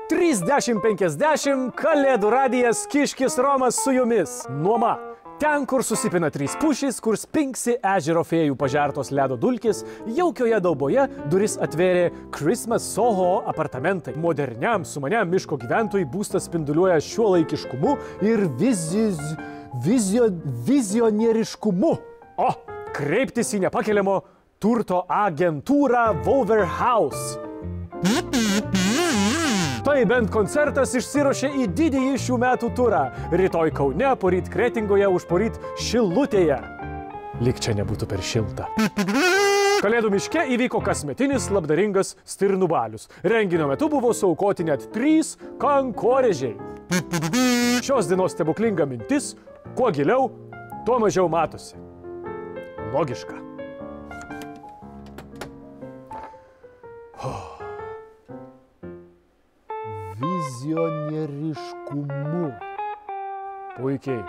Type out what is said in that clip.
$30.50 Kalėdų radijas Kiškis Romas su jumis. Nuoma. Ten, kur susipina 3 pušys, kur spingsi ežero fėjų pažertos ledo dulkės, jaukioje dauboje duris atvėrė Christmas Soho apartamentai. Moderniam, sumaniam miško gyventojui būstas spinduliuoja šiuolaikiškumu ir vizionieriškumu. O, kreiptis į nepakeliamo turto agentūrą Vover House. Tai bent koncertas išsiruošė į didįjį šių metų turą. Rytoj Kaune, poryt Kretingoje, užporyt Šilutėje. Lyg čia nebūtų per šilta. Kalėdų miške įvyko kasmetinis labdaringas stirnų balius. Renginio metu buvo suaukoti net 3 kankorėžiai. Šios dienos stebuklinga mintis, kuo giliau, tuo mažiau matosi. Logiška. Vizionieriškumu. Puikiai.